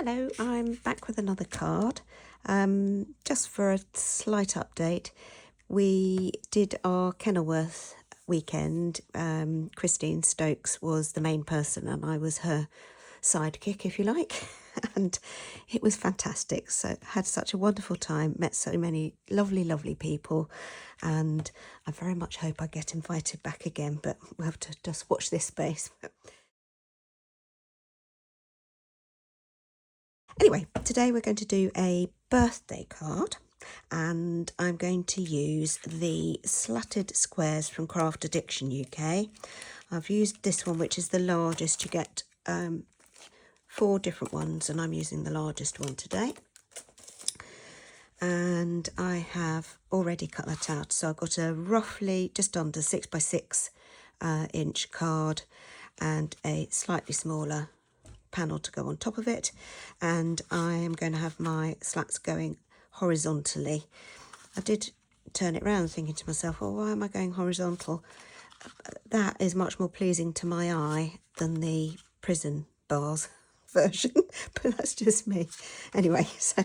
Hello, I'm back with another card. Just for a slight update, we did our Kenilworth weekend. Christine Stokes was the main person and I was her sidekick, if you like, and it was fantastic. So had such a wonderful time, met so many lovely people, and I very much hope I get invited back again, but we'll have to just watch this space. Anyway, today we're going to do a birthday card, and I'm going to use the slatted squares from Craft Addiction UK. I've used this one, which is the largest. You get 4 different ones, and I'm using the largest one today. And I have already cut that out. So I've got a roughly just under 6 by 6 inch card and a slightly smaller panel to go on top of it, and I am going to have my slats going horizontally. I did turn it around thinking to myself, oh, why am I going horizontal? That is much more pleasing to my eye than the prison bars version, but that's just me. Anyway, so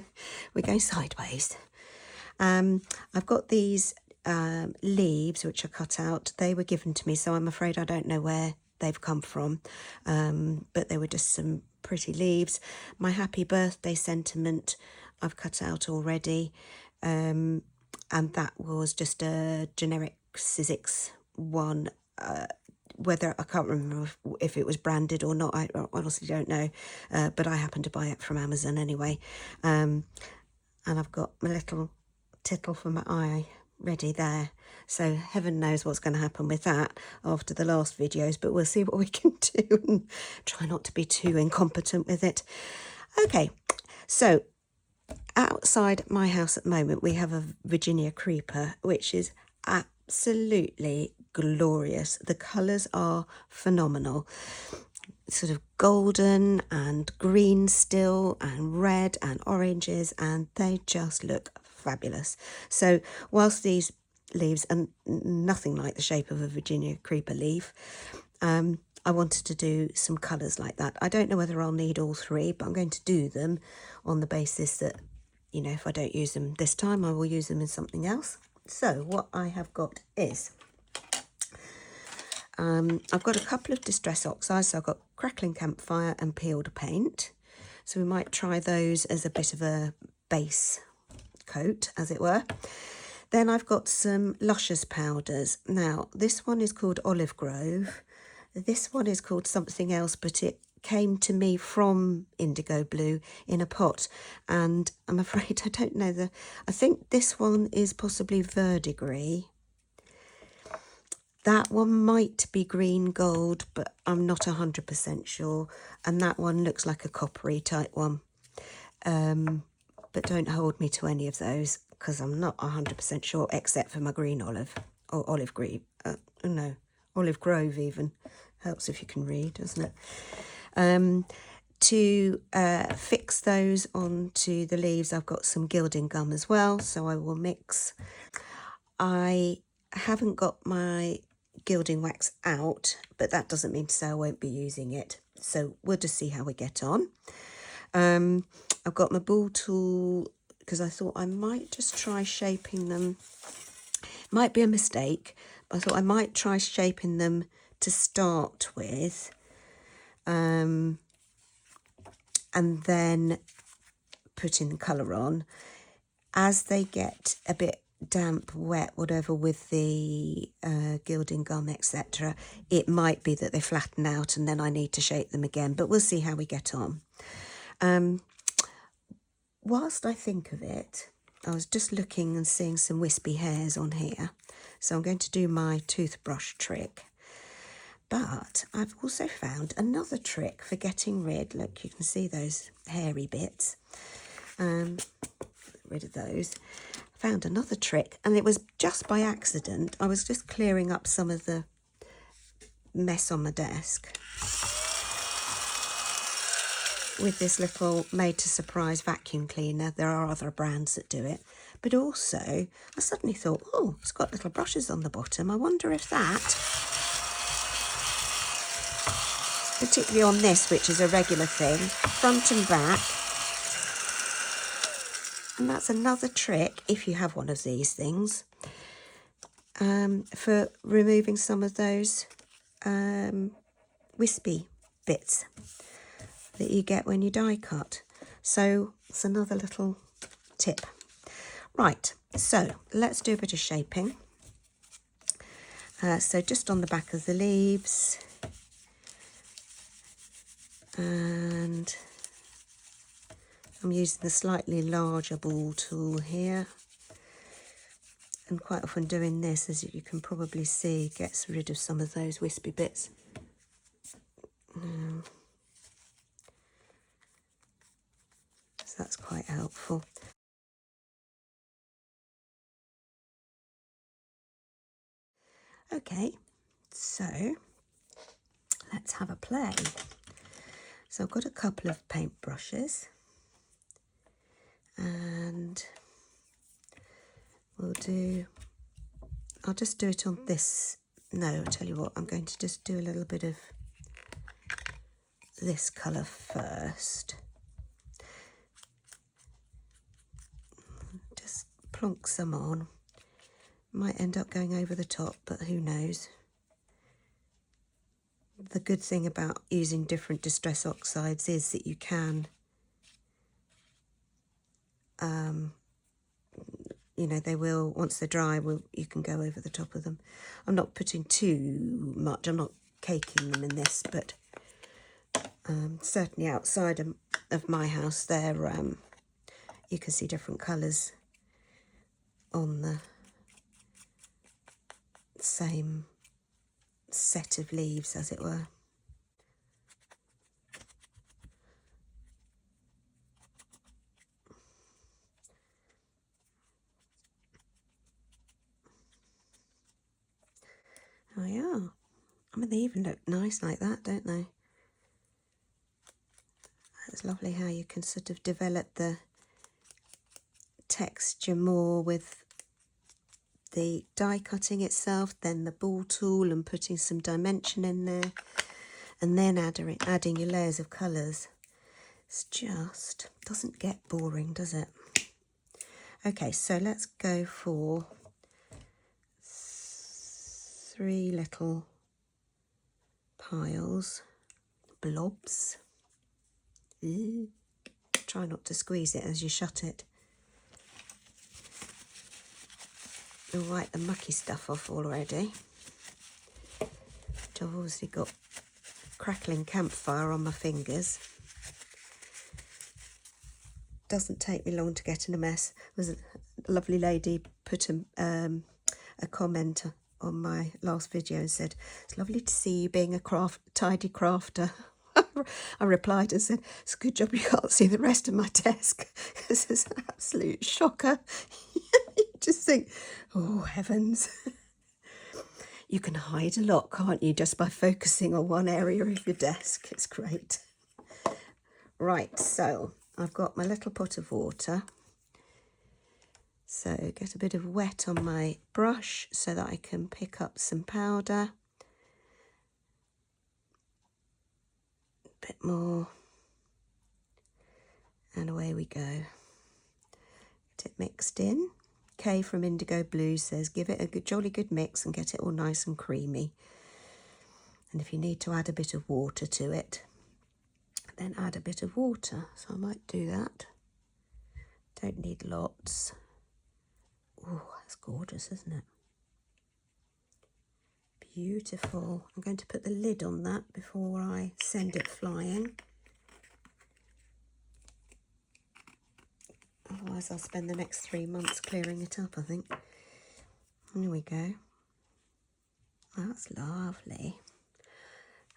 we're going sideways. I've got these leaves which are cut out. They were given to me, so I'm afraid I don't know where they've come from, but they were just some pretty leaves. My happy birthday sentiment I've cut out already, and that was just a generic Sizzix one. Whether I can't remember if it was branded or not, I honestly don't know, but I happened to buy it from Amazon anyway. And I've got my little tittle for my eye ready there, so heaven knows what's going to happen with that after the last videos, but we'll see what we can do and try not to be too incompetent with it. Okay, so outside my house at the moment we have a Virginia creeper, which is absolutely glorious. The colours are phenomenal, sort of golden and green still, and red and oranges, and they just look fabulous. So whilst these leaves are nothing like the shape of a Virginia creeper leaf, I wanted to do some colours like that. I don't know whether I'll need all 3, but I'm going to do them on the basis that, you know, if I don't use them this time, I will use them in something else. So what I have got is, I've got a couple of distress oxides. So I've got crackling, campfire and peeled paint. So we might try those as a bit of a base coat, as it were. Then I've got some Luscious powders. Now this one is called Olive Grove, this one is called something else, but it came to me from IndigoBlu in a pot, and I'm afraid I don't know I think this one is possibly verdigris. That one might be green gold, but I'm not 100% sure, and that one looks like a coppery type one. But don't hold me to any of those because I'm not 100% sure, except for my green olive, or olive green. No, Olive Grove even. Helps if you can read, doesn't it? To fix those onto the leaves, I've got some Gilding gum as well, so I will mix. I haven't got my Gilding wax out, but that doesn't mean to say I won't be using it. So we'll just see how we get on. I've got my ball tool because I thought I might just try shaping them. Might be a mistake, but I thought I might try shaping them to start with, and then putting the colour on. As they get a bit damp, wet, whatever, with the Gilding gum, etc., it might be that they flatten out and then I need to shape them again, but we'll see how we get on. Whilst I think of it, I was just looking and seeing some wispy hairs on here, so I'm going to do my toothbrush trick. But I've also found another trick for getting rid, look, you can see those hairy bits, rid of those. I found another trick, and it was just by accident. I was just clearing up some of the mess on my desk with this little made to surprise vacuum cleaner. There are other brands that do it, but also I suddenly thought, oh, it's got little brushes on the bottom. I wonder if that, particularly on this, which is a regular thing, front and back, And that's another trick, if you have one of these things, for removing some of those wispy bits that you get when you die cut. So it's another little tip. Right, so let's do a bit of shaping. So just on the back of the leaves, and I'm using the slightly larger ball tool here, and quite often doing this, as you can probably see, gets rid of some of those wispy bits. So that's quite helpful. Okay, so let's have a play. So I've got a couple of paint brushes, and I'll just do it on this. No, I'll tell you what, I'm going to just do a little bit of this colour first. Just plonk some on. Might end up going over the top, but who knows. The good thing about using different distress oxides is that you can, you know, they will, once they're dry, you can go over the top of them. I'm not putting too much, I'm not caking them in this, but certainly outside of my house there, you can see different colours on the same set of leaves, as it were. Oh yeah, I mean, they even look nice like that, don't they? It's lovely how you can sort of develop the texture more with the die cutting itself, then the ball tool and putting some dimension in there, and then adding your layers of colours. It's just doesn't get boring, does it? Okay, so let's go for 3 little piles, blobs. Ooh. Try not to squeeze it as you shut it. You'll wipe the mucky stuff off already. Which I've obviously got crackling campfire on my fingers. Doesn't take me long to get in a mess. There was a lovely lady put a comment on my last video and said, "It's lovely to see you being a tidy crafter." I replied and said, "It's a good job you can't see the rest of my desk, because it's an absolute shocker." You just think, oh heavens. You can hide a lot, can't you, just by focusing on one area of your desk. It's great. Right, so I've got my little pot of water. So get a bit of wet on my brush so that I can pick up some powder. A bit more. And away we go. Get it mixed in. Kay from IndigoBlu says, give it a jolly good mix and get it all nice and creamy. And if you need to add a bit of water to it, then add a bit of water. So I might do that. Don't need lots. Oh, that's gorgeous, isn't it? Beautiful. I'm going to put the lid on that before I send it flying. Otherwise I'll spend the next 3 months clearing it up, I think. Here we go. That's lovely.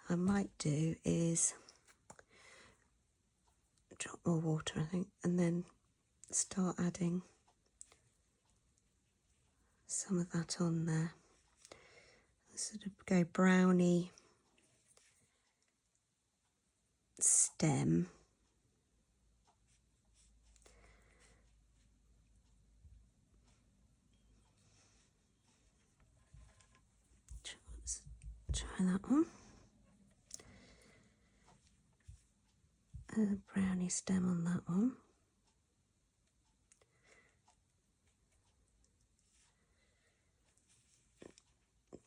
I might do is drop more water, I think, and then start adding some of that on there. Sort of go browny stem. Let's try that one. A browny stem on that one.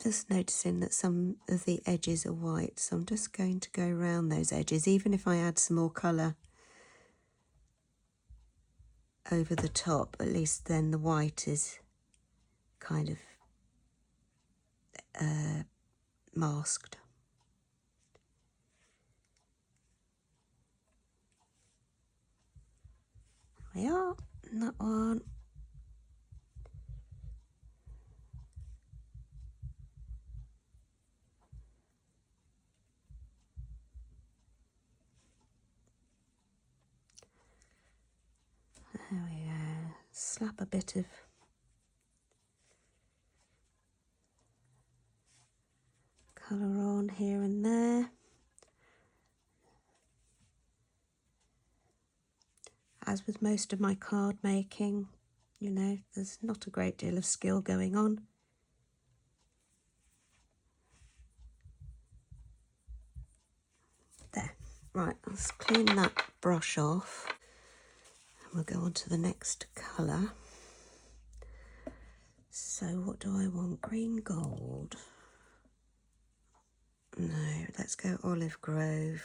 Just noticing that some of the edges are white, so I'm just going to go around those edges, even if I add some more colour over the top, at least then the white is kind of masked. There we are, and that one. There we go. Slap a bit of colour on here and there. As with most of my card making, you know, there's not a great deal of skill going on. There. Right, let's clean that brush off. And we'll go on to the next colour. So what do I want? Green gold. No, let's go olive grove.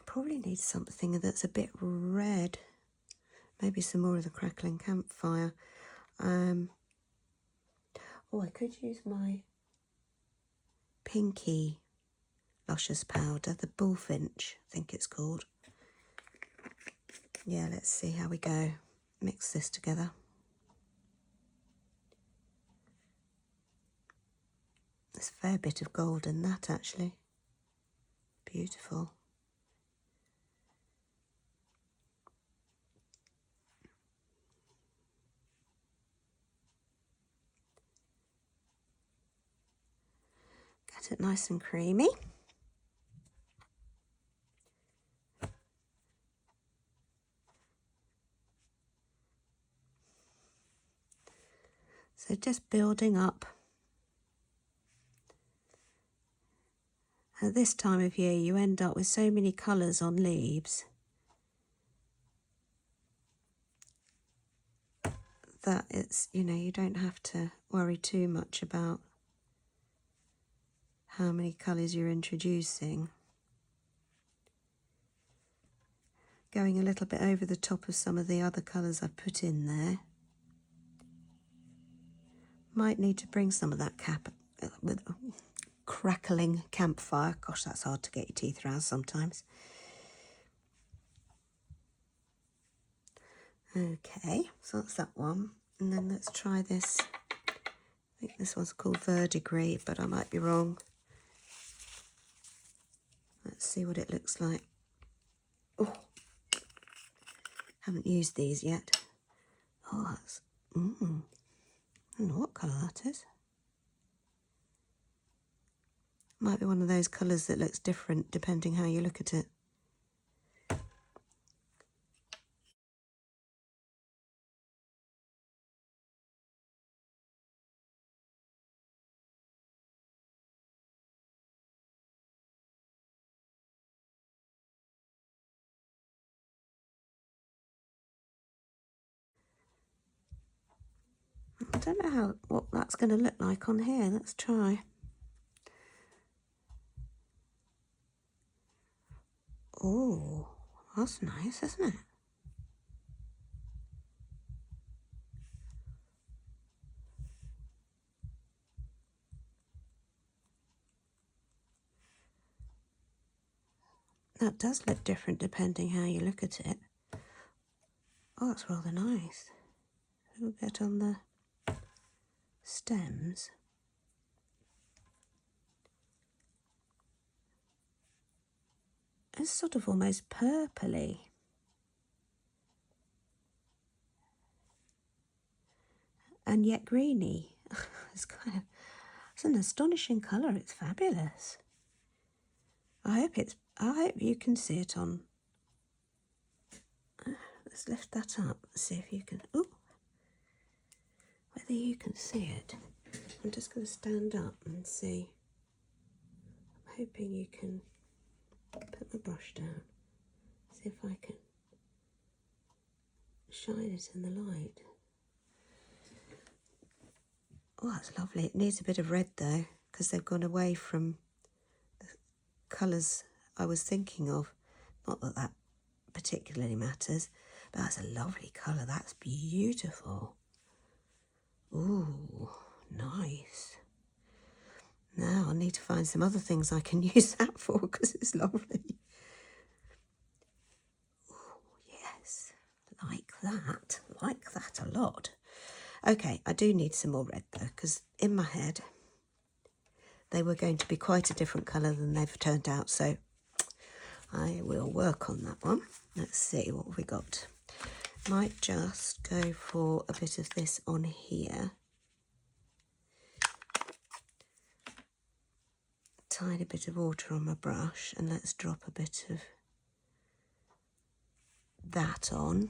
Probably need something that's a bit red. Maybe some more of the crackling campfire. Oh, I could use my pinky luscious powder, the bullfinch, I think it's called. Yeah, let's see how we go. Mix this together. There's a fair bit of gold in that, actually. Beautiful. Get it nice and creamy. So just building up. At this time of year, you end up with so many colours on leaves that it's, you know, you don't have to worry too much about how many colours you're introducing. Going a little bit over the top of some of the other colours I've put in there. Might need to bring some of that crackling campfire. Gosh, that's hard to get your teeth around sometimes. Okay, so that's that one. And then let's try this. I think this one's called verdigris, but I might be wrong. Let's see what it looks like. Oh, haven't used these yet. Oh, that's... I don't know what colour that is. Might be one of those colours that looks different depending how you look at it. I don't know what that's going to look like on here. Let's try. Oh, that's nice, isn't it? That does look different depending how you look at it. Oh, that's rather nice. We'll get on the stems. It's sort of almost purpley. And yet greeny. It's an astonishing colour. It's fabulous. I hope you can see it on. Let's lift that up. See if you can. Oh, whether you can see it. I'm just going to stand up and see. I'm hoping you can put the brush down. See if I can shine it in the light. Oh, that's lovely. It needs a bit of red though, because they've gone away from the colours I was thinking of. Not that that particularly matters, but that's a lovely colour. That's beautiful. Ooh, nice. Now I need to find some other things I can use that for, because it's lovely. Ooh, yes, like that a lot. Okay, I do need some more red though, because in my head they were going to be quite a different colour than they've turned out, so I will work on that one. Let's see what we got. Might just go for a bit of this on here. Tiny bit of water on my brush, and let's drop a bit of that on.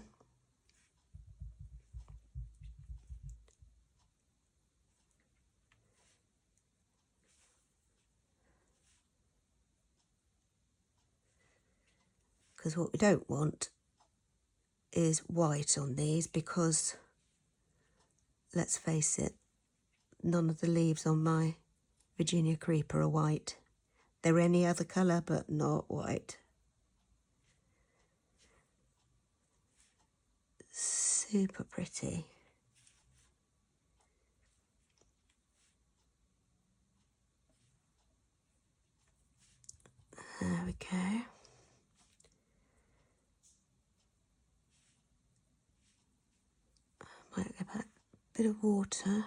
Because what we don't want is white on these, because let's face it, none of the leaves on my Virginia Creeper are white. They're any other colour but not white. Super pretty. There we go. Might give that a bit of water.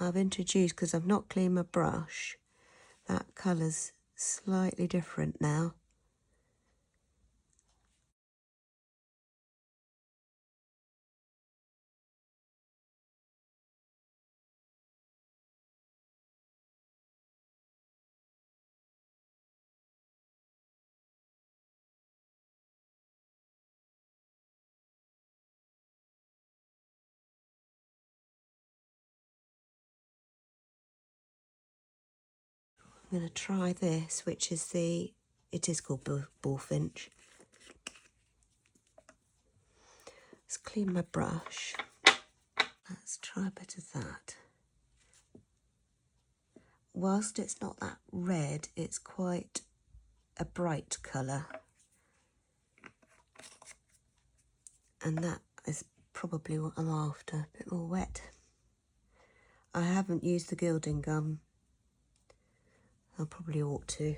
I've introduced, because I've not cleaned my brush, that colour's slightly different now. I'm going to try this, which is it is called bullfinch. Let's clean my brush. Let's try a bit of that. Whilst it's not that red, it's quite a bright colour. And that is probably what I'm after, a bit more wet. I haven't used the Gilding gum. I probably ought to.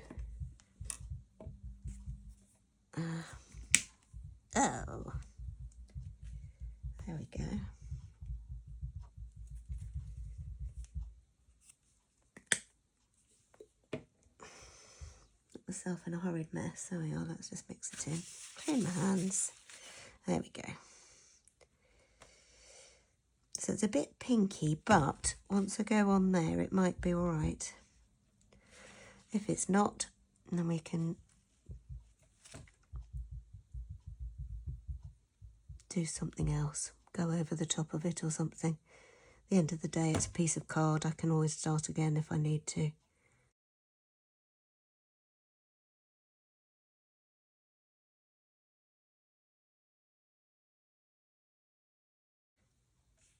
Oh, there we go. Got myself in a horrid mess. There we are, let's just mix it in. Clean my hands. There we go. So it's a bit pinky, but once I go on there, it might be all right. If it's not, then we can do something else. Go over the top of it or something. At the end of the day, it's a piece of card. I can always start again if I need to.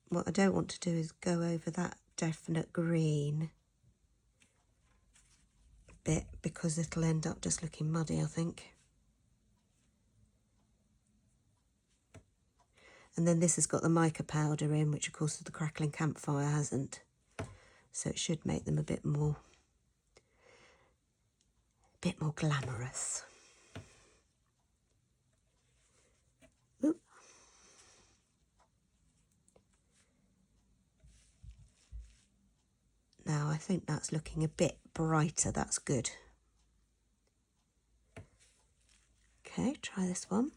What I don't want to do is go over that definite green bit, because it'll end up just looking muddy, I think. And then this has got the mica powder in, which of course the crackling campfire hasn't. So it should make them a bit more glamorous. Ooh. Now I think that's looking a bit brighter, that's good. Okay, try this one.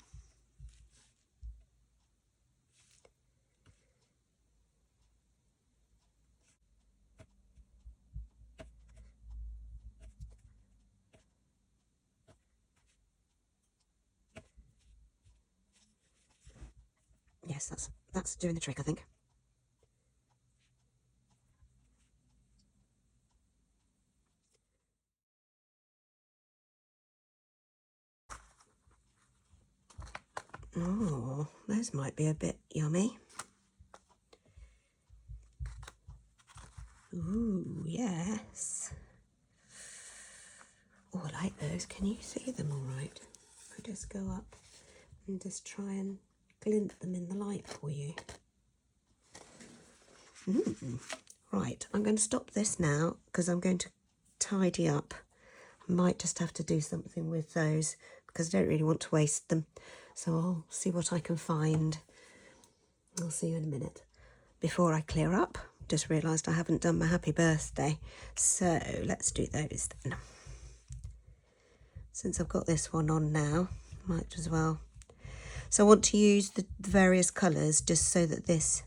Yes, that's doing the trick, I think. Oh, those might be a bit yummy. Ooh, yes. Oh, I like those. Can you see them all right? I just go up and just try and glint them in the light for you. Right, I'm going to stop this now because I'm going to tidy up. I might just have to do something with those because I don't really want to waste them. So I'll see what I can find. I'll see you in a minute. Before I clear up, just realised I haven't done my happy birthday. So let's do those then. Since I've got this one on now, might as well. So I want to use the various colours just so that this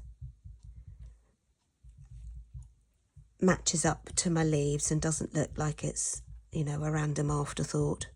matches up to my leaves and doesn't look like it's, you know, a random afterthought.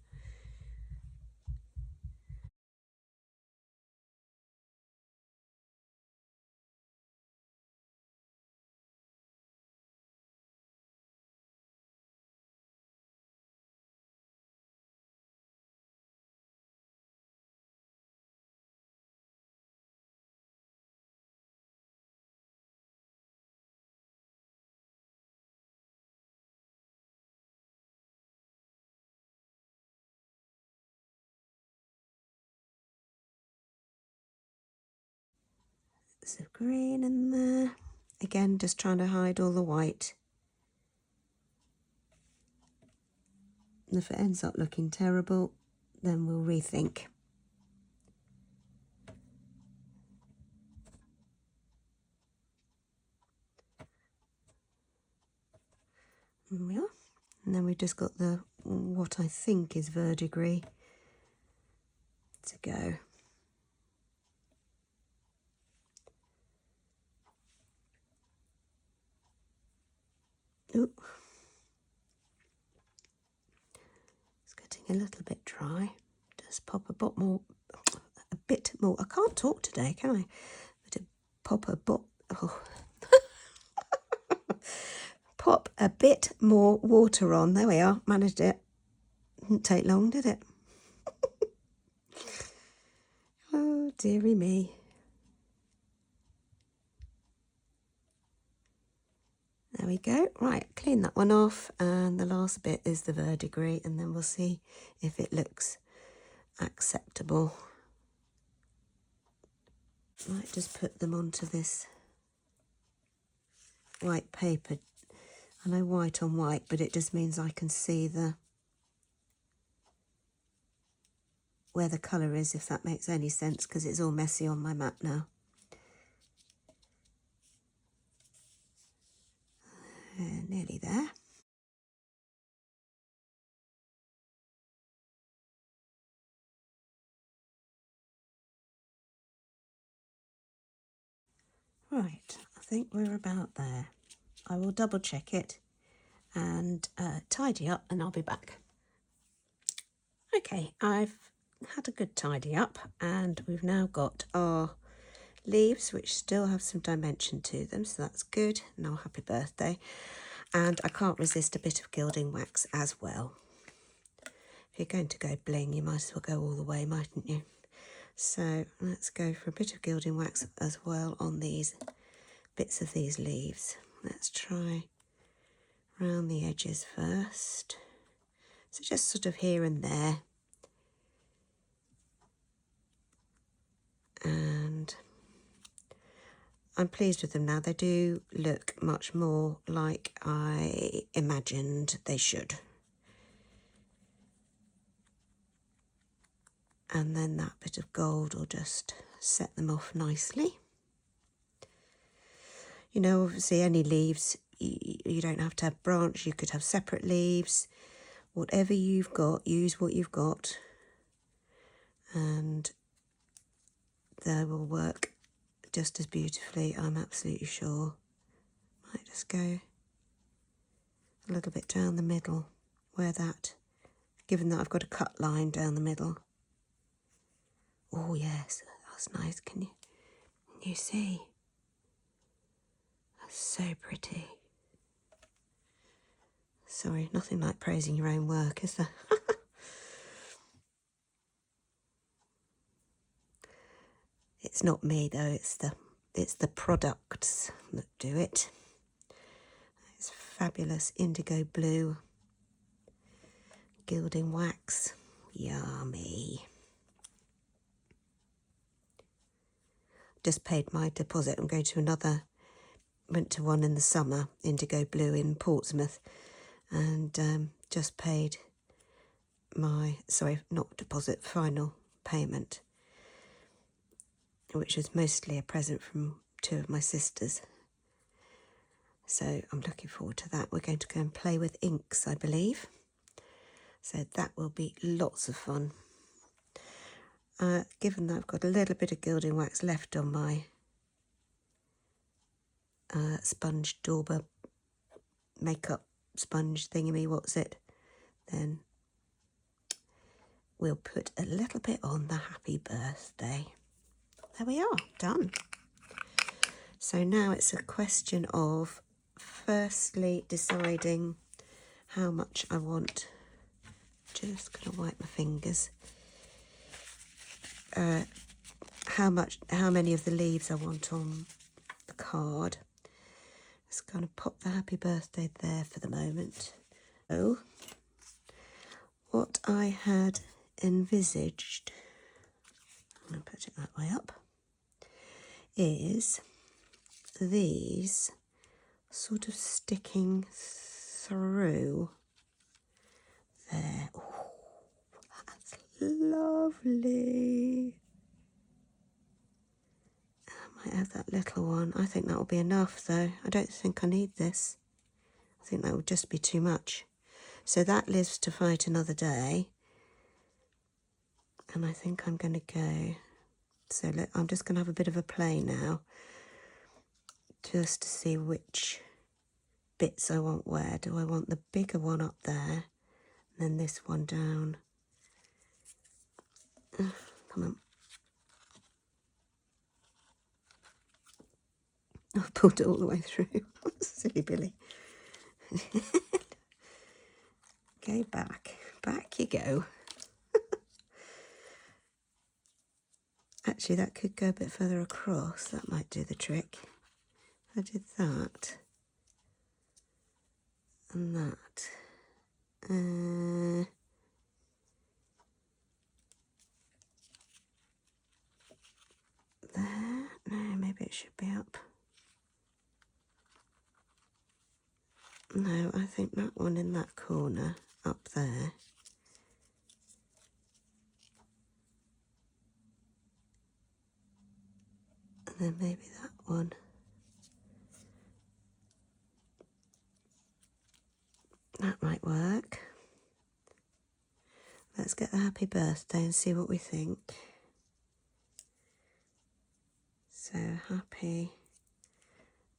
Bits of green in there. Again, just trying to hide all the white. And if it ends up looking terrible, then we'll rethink. There we are. And then we've just got the, what I think is verdigris to go. Ooh. It's getting a little bit dry. Just pop a bit more, I can't talk today, can I? But pop a bit more water on. There we are, managed it. Didn't take long, did it? Oh, dearie me. There we go. Right, clean that one off, and the last bit is the verdigris, and then we'll see if it looks acceptable. Might just put them onto this white paper. I know white on white, but it just means I can see where the colour is, if that makes any sense, because it's all messy on my map now. Nearly there. Right, I think we're about there. I will double check it and tidy up, and I'll be back. Okay, I've had a good tidy up, and we've now got our leaves, which still have some dimension to them, so that's good. No happy birthday. And I can't resist a bit of gilding wax as well. If you're going to go bling, you might as well go all the way, mightn't you? So let's go for a bit of gilding wax as well on these bits of these leaves. Let's try around the edges first. So just sort of here and there. And I'm pleased with them now. They do look much more like I imagined they should. And then that bit of gold will just set them off nicely. You know, obviously any leaves, you don't have to have branch, you could have separate leaves. Whatever you've got, use what you've got, and they will work just as beautifully, I'm absolutely sure. Might just go a little bit down the middle, where that, given that I've got a cut line down the middle. Oh yes, that's nice. Can you see? That's so pretty. Sorry, nothing like praising your own work, is there? It's not me though, it's the products that do it. fabulous IndigoBlu gilding wax. Yummy. Just paid my deposit. I'm going to another, went to one in the summer, IndigoBlu in Portsmouth, and just paid my, sorry, not deposit, final payment, which was mostly a present from two of my sisters. So I'm looking forward to that. We're going to go and play with inks, I believe. So that will be lots of fun. Given that I've got a little bit of gilding wax left on my sponge dauber makeup sponge thingy, what's it? Then we'll put a little bit on the happy birthday. There we are, done. So now it's a question of firstly deciding how much I want. Just going to wipe my fingers. How many of the leaves I want on the card. Just going to pop the happy birthday there for the moment. So, what I had envisaged, I'm going to put it that way up, is these sort of sticking through there. Oh, that's lovely. I might have that little one. I think that will be enough though. I don't think I need this. I think that would just be too much. So that lives to fight another day. And I think I'm going to go. So I'm just going to have a bit of a play now, just to see which bits I want where. Do I want the bigger one up there, and then this one down? Come on. I've pulled it all the way through. Silly Billy. Go back. Back you go. Actually, that could go a bit further across. That might do the trick. I did that. And that. There. No, maybe it should be up. No, I think that one in that corner up there. And then maybe that one. That might work. Let's get the happy birthday and see what we think. So happy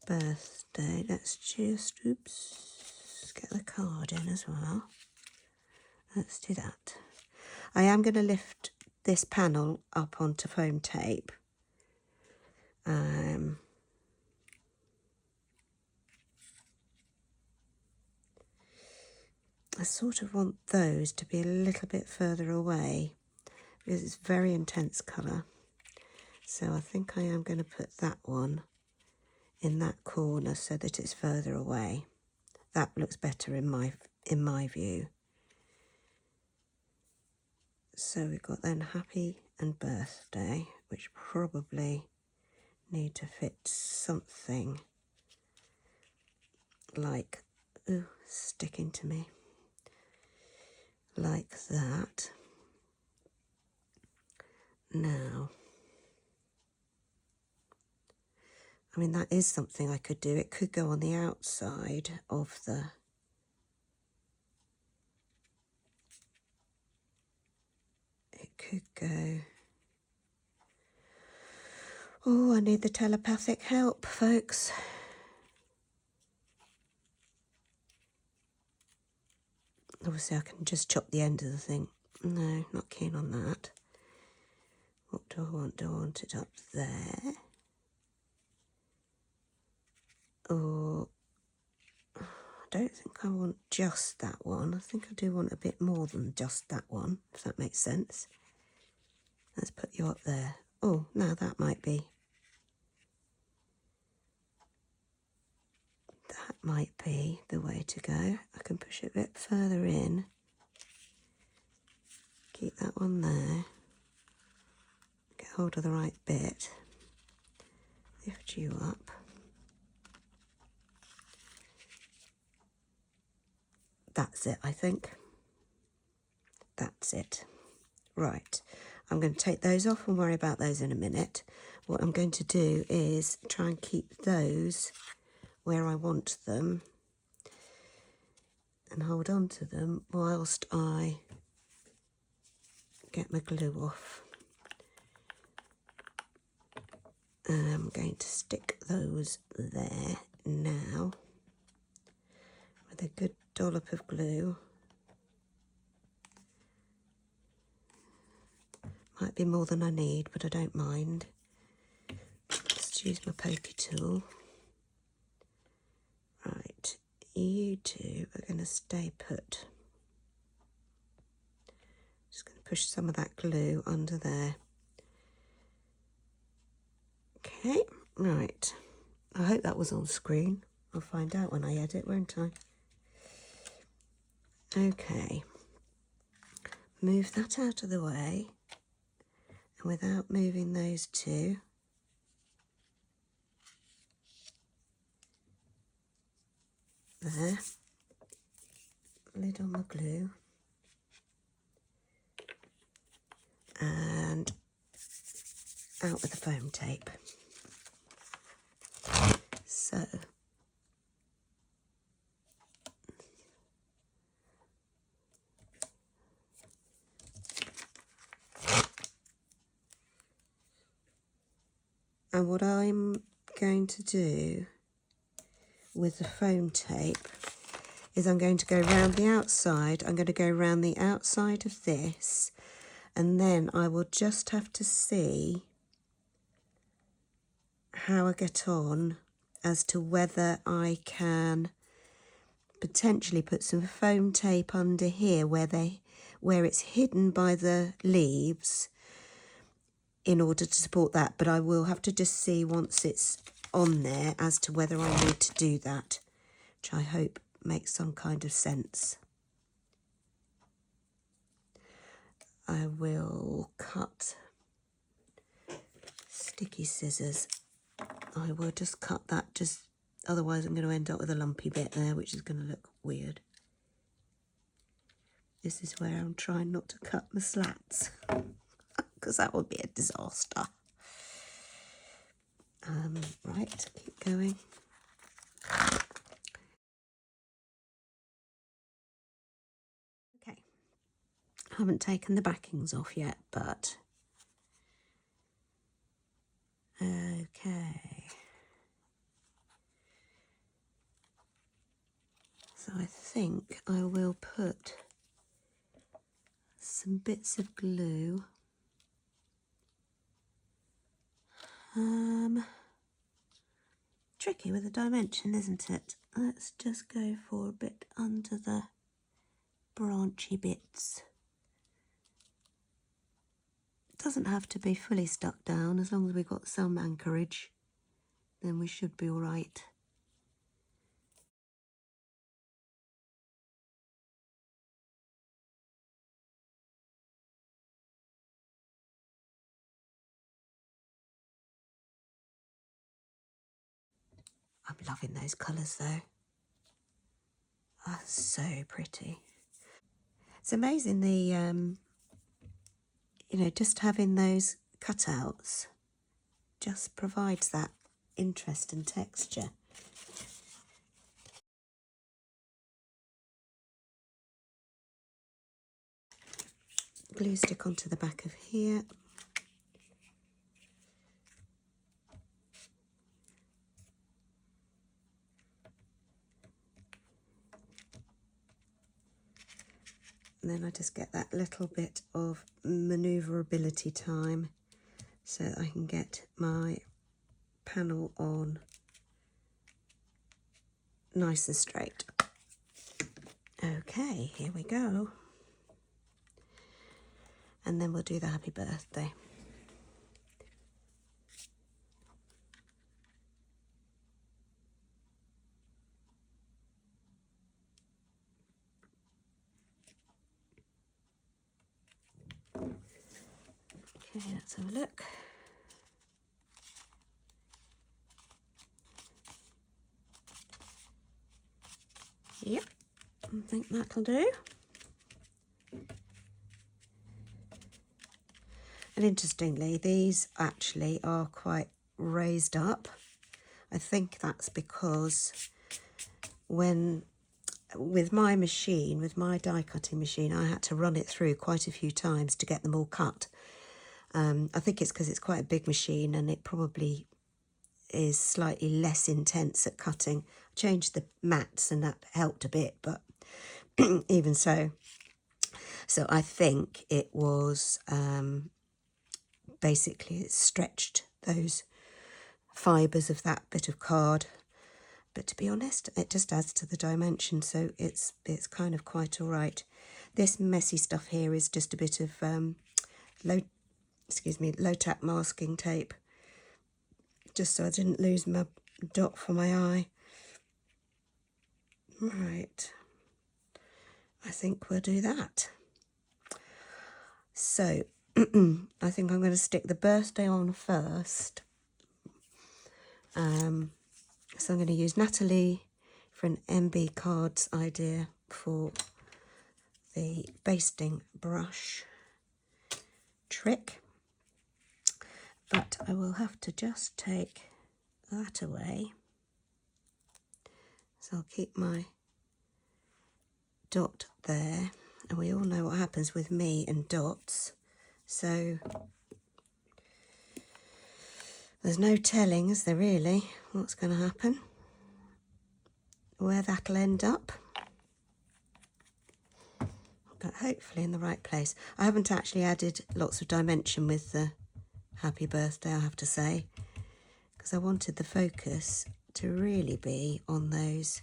birthday. Let's just, oops, get the card in as well. Let's do that. I am going to lift this panel up onto foam tape. I sort of want those to be a little bit further away because it's very intense colour. So I think I am going to put that one in that corner so that it's further away. That looks better in my view. So we've got then happy and birthday, which probably need to fit something like, ooh, sticking to me, like that. Now, I mean, that is something I could do. It could go on the outside of the, it could go, oh, I need the telepathic help, folks. Obviously, I can just chop the end of the thing. No, not keen on that. What do I want? Do I want it up there? Or I don't think I want just that one. I think I do want a bit more than just that one, if that makes sense. Let's put you up there. Oh, now that might be That might be the way to go. I can push it a bit further in. Keep that one there. Get hold of the right bit. Lift you up. That's it, I think. That's it. Right. I'm going to take those off and worry about those in a minute. What I'm going to do is try and keep those where I want them and hold on to them whilst I get my glue off. And I'm going to stick those there now with a good dollop of glue. Might be more than I need, but I don't mind. Just use my pokey tool. Right, you two are going to stay put. Just going to push some of that glue under there. Okay, right. I hope that was on screen. I'll find out when I edit, won't I? Okay. Move that out of the way. And without moving those two, there. Lid on my glue. And out with the foam tape. So, and what I'm going to do with the foam tape is I'm going to go round the outside. I'm going to go round the outside of this, and then I will just have to see how I get on as to whether I can potentially put some foam tape under here where it's hidden by the leaves in order to support that, but I will have to just see once it's on there as to whether I need to do that, which I hope makes some kind of sense. I will cut sticky scissors. I will just cut that, otherwise I'm going to end up with a lumpy bit there, which is going to look weird. This is where I'm trying not to cut my slats, because that would be a disaster. Right, keep going. Okay, I haven't taken the backings off yet, but okay. So I think I will put some bits of glue. Tricky with the dimension, isn't it? Let's just go for a bit under the branchy bits. It doesn't have to be fully stuck down, as long as we've got some anchorage, then we should be all right. I'm loving those colours though. That's so pretty. It's amazing the, just having those cutouts just provides that interest and texture. Glue stick onto the back of here. And then I just get that little bit of manoeuvrability time so that I can get my panel on nice and straight. Okay, here we go. And then we'll do the happy birthday. Okay, let's have a look. Yep, I think that'll do. And interestingly, these actually are quite raised up. I think that's because with my machine, with my die cutting machine, I had to run it through quite a few times to get them all cut. I think it's because it's quite a big machine and it probably is slightly less intense at cutting. I changed the mats and that helped a bit, but even so. So I think it was basically it stretched those fibres of that bit of card. But to be honest, it just adds to the dimension, so it's kind of quite all right. This messy stuff here is just a bit of low tack masking tape, just so I didn't lose my dot for my eye. Right, I think we'll do that. So I think I'm going to stick the birthday on first. So I'm going to use Natalie for an MB cards idea for the basting brush trick, but I will have to just take that away. So I'll keep my dot there, and we all know what happens with me and dots, so there's no telling, is there really, what's going to happen, where that'll end up, but hopefully in the right place. I haven't actually added lots of dimension with the happy birthday, I have to say, because I wanted the focus to really be on those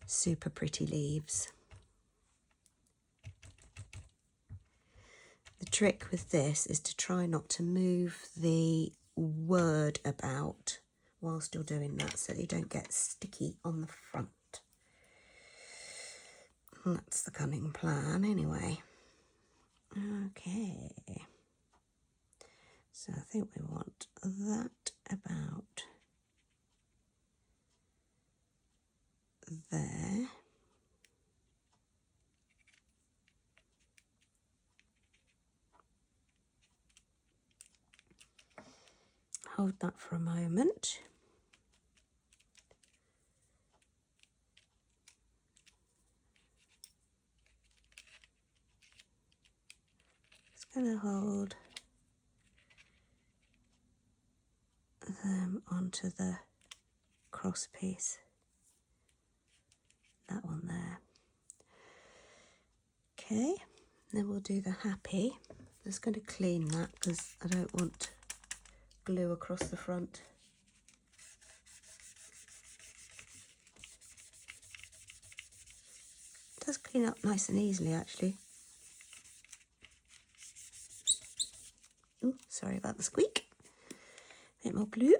super pretty leaves. The trick with this is to try not to move the word about whilst you're doing that, so that you don't get sticky on the front. That's the cunning plan anyway. Okay, so I think we want that about there. Hold that for a moment. Just going to hold them onto the cross piece. That one there. Okay, then we'll do the happy. I'm just going to clean that because I don't want glue across the front. It does clean up nice and easily actually. Oh, sorry about the squeak. A bit more glue.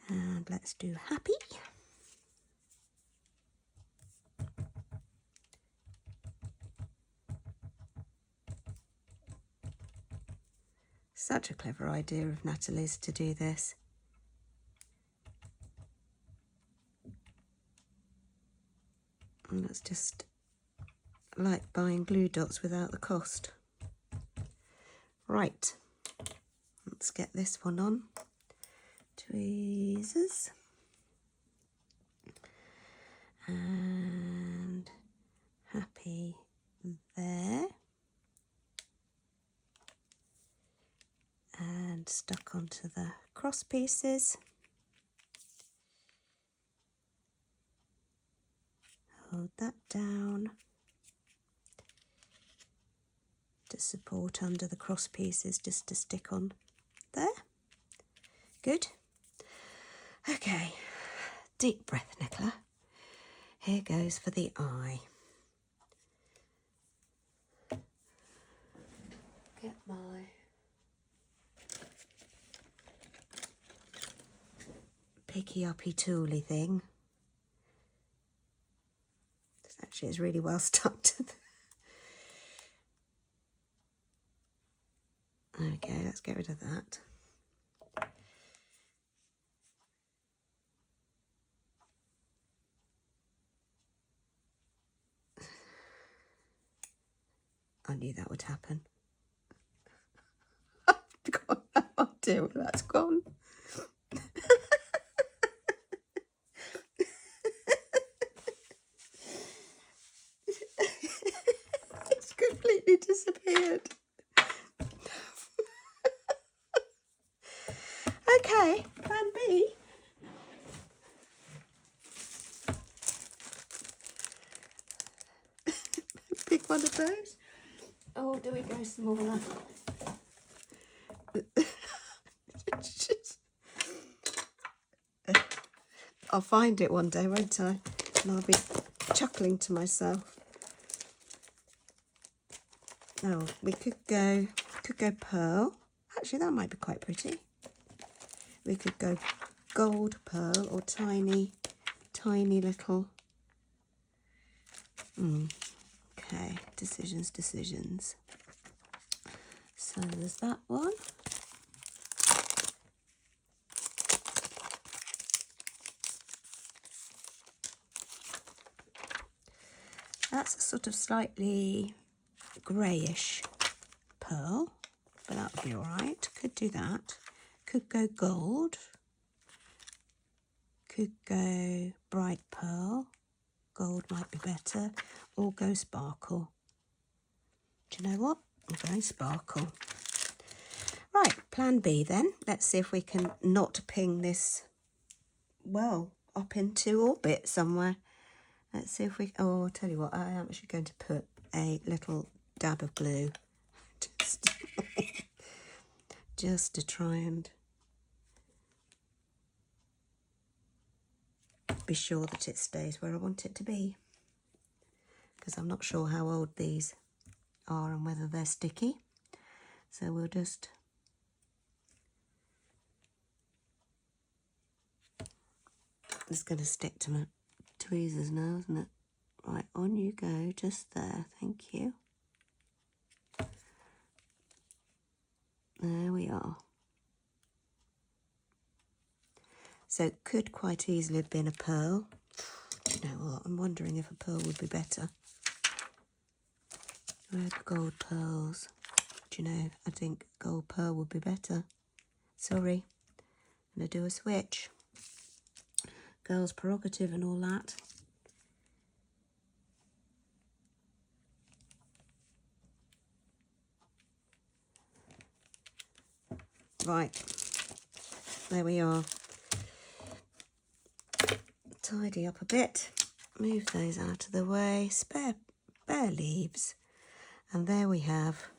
And let's do happy. Such a clever idea of Natalie's to do this. And it's just like buying glue dots without the cost. Right, let's get this one on. Tweezers. And happy there. And stuck onto the cross pieces. Hold that down to support under the cross pieces, just to stick on there. Good. Okay, deep breath, Nicola. Here goes for the eye. Get my picky uppy tooly thing. Does that Actually, it's really well stuck to the... Okay, let's get rid of that. I knew that would happen. I've got no idea where that's gone. It's completely disappeared. Okay, plan B. Pick one of those. Oh, do we go smaller? I'll find it one day, won't I? And I'll be chuckling to myself. Oh, we could go pearl. Actually, that might be quite pretty. We could go gold pearl or tiny little. Okay, decisions. So there's that one. That's a sort of slightly greyish pearl, but that would be all right. Could do that. Could go gold. Could go bright pearl. Gold might be better. Or go sparkle. Do you know what? I'm going sparkle. Right, plan B then. Let's see if we can not ping this, well, up into orbit somewhere. Let's see if we... Oh, I'll tell you what, I am actually going to put a little dab of glue. Just to try and be sure that it stays where I want it to be. Because I'm not sure how old these are and whether they're sticky. So we'll just... It's going to stick to my tweezers now, isn't it? Right, on you go, just there, thank you. There we are. So it could quite easily have been a pearl. Do you know what? I'm wondering if a pearl would be better. Red gold pearls. Do you know, I think gold pearl would be better. Sorry, I'm going to do a switch. Girl's prerogative and all that. Right, there we are. Tidy up a bit, move those out of the way, spare bare leaves, and there we have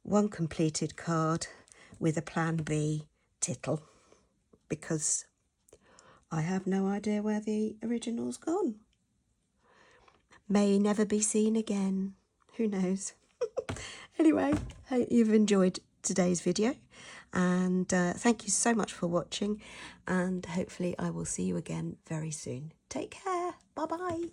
one completed card with a plan B tittle, because I have no idea where the original's gone. May never be seen again. Who knows? Anyway, hope you've enjoyed today's video, and thank you so much for watching, and hopefully I will see you again very soon. Take care. Bye bye.